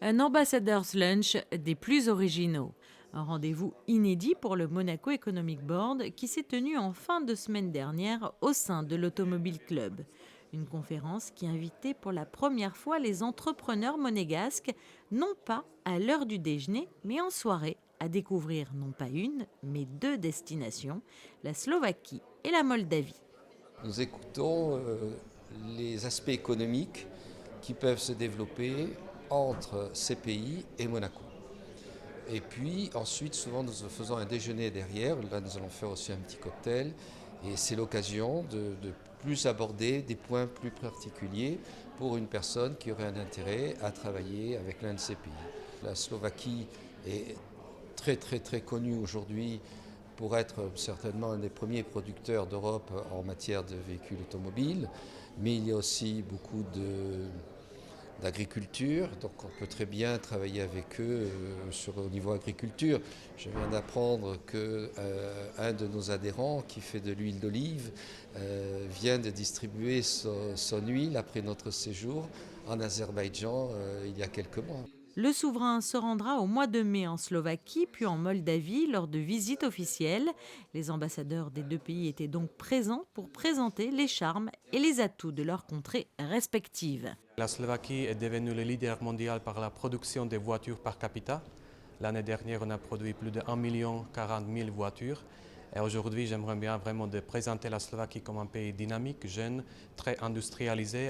Un ambassador's lunch des plus originaux. Un rendez-vous inédit pour le Monaco Economic Board qui s'est tenu en fin de semaine dernière au sein de l'Automobile Club. Une conférence qui invitait pour la première fois les entrepreneurs monégasques, non pas à l'heure du déjeuner, mais en soirée, à découvrir non pas une, mais deux destinations, la Slovaquie et la Moldavie. Nous écoutons les aspects économiques qui peuvent se développer entre ces pays et Monaco. Et puis ensuite, souvent, nous faisons un déjeuner derrière. Là, nous allons faire aussi un petit cocktail. Et c'est l'occasion de plus aborder des points plus particuliers pour une personne qui aurait un intérêt à travailler avec l'un de ces pays. La Slovaquie est très très très connue aujourd'hui pour être certainement un des premiers producteurs d'Europe en matière de véhicules automobiles, mais il y a aussi beaucoup d'agriculture, donc on peut très bien travailler avec eux au niveau agriculture. Je viens d'apprendre qu'un de nos adhérents qui fait de l'huile d'olive vient de distribuer son huile après notre séjour en Azerbaïdjan il y a quelques mois. Le souverain se rendra au mois de mai en Slovaquie, puis en Moldavie lors de visites officielles. Les ambassadeurs des deux pays étaient donc présents pour présenter les charmes et les atouts de leurs contrées respectives. La Slovaquie est devenue le leader mondial par la production des voitures par capita. L'année dernière, on a produit plus de 1,40 million voitures. Et aujourd'hui, j'aimerais bien vraiment de présenter la Slovaquie comme un pays dynamique, jeune, très industrialisé,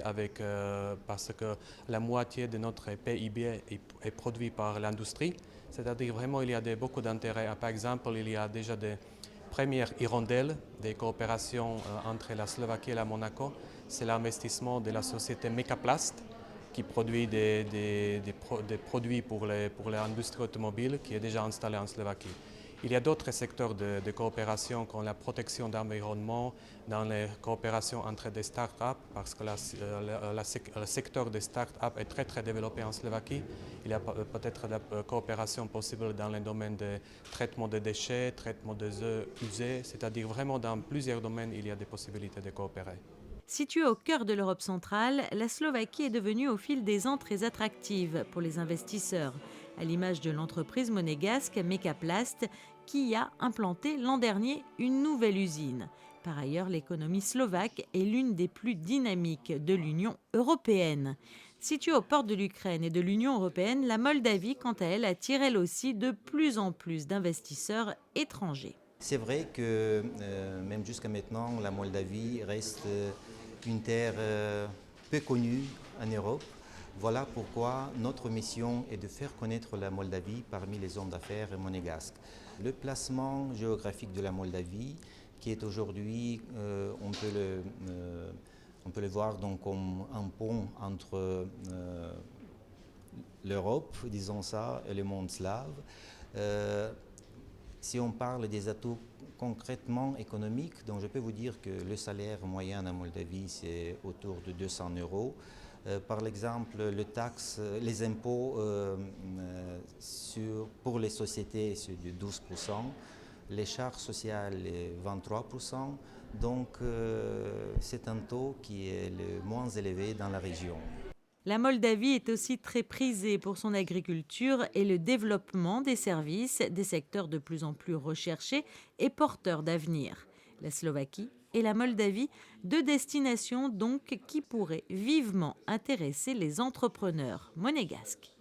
parce que la moitié de notre PIB est produit par l'industrie. C'est-à-dire vraiment, il y a beaucoup d'intérêt. Par exemple, il y a déjà des premières hirondelles des coopérations entre la Slovaquie et la Monaco. C'est l'investissement de la société Mecaplast qui produit des produits pour l'industrie automobile qui est déjà installée en Slovaquie. Il y a d'autres secteurs de coopération comme la protection de l'environnement, dans les coopérations entre des start-up, parce que le secteur des start-up est très très développé en Slovaquie. Il y a peut-être de la coopération possible dans le domaine de traitement des déchets, traitement des eaux usées, c'est-à-dire vraiment dans plusieurs domaines il y a des possibilités de coopérer. Située au cœur de l'Europe centrale, la Slovaquie est devenue au fil des ans très attractive pour les investisseurs, à l'image de l'entreprise monégasque Mecaplast qui y a implanté l'an dernier une nouvelle usine. Par ailleurs, l'économie slovaque est l'une des plus dynamiques de l'Union européenne. Située aux portes de l'Ukraine et de l'Union européenne, la Moldavie, quant à elle, attire elle aussi de plus en plus d'investisseurs étrangers. C'est vrai que même jusqu'à maintenant, la Moldavie reste une terre peu connue en Europe. Voilà pourquoi notre mission est de faire connaître la Moldavie parmi les hommes d'affaires monégasques. Le placement géographique de la Moldavie, qui est aujourd'hui, on peut le voir donc comme un pont entre l'Europe, disons ça, et le monde slave. Si on parle des atouts concrètement économiques, donc je peux vous dire que le salaire moyen en Moldavie, c'est autour de 200 euros. Par exemple, les impôts pour les sociétés, c'est de 12%. Les charges sociales, 23%. Donc, c'est un taux qui est le moins élevé dans la région. La Moldavie est aussi très prisée pour son agriculture et le développement des services, des secteurs de plus en plus recherchés et porteurs d'avenir. La Slovaquie et la Moldavie, deux destinations donc qui pourraient vivement intéresser les entrepreneurs monégasques.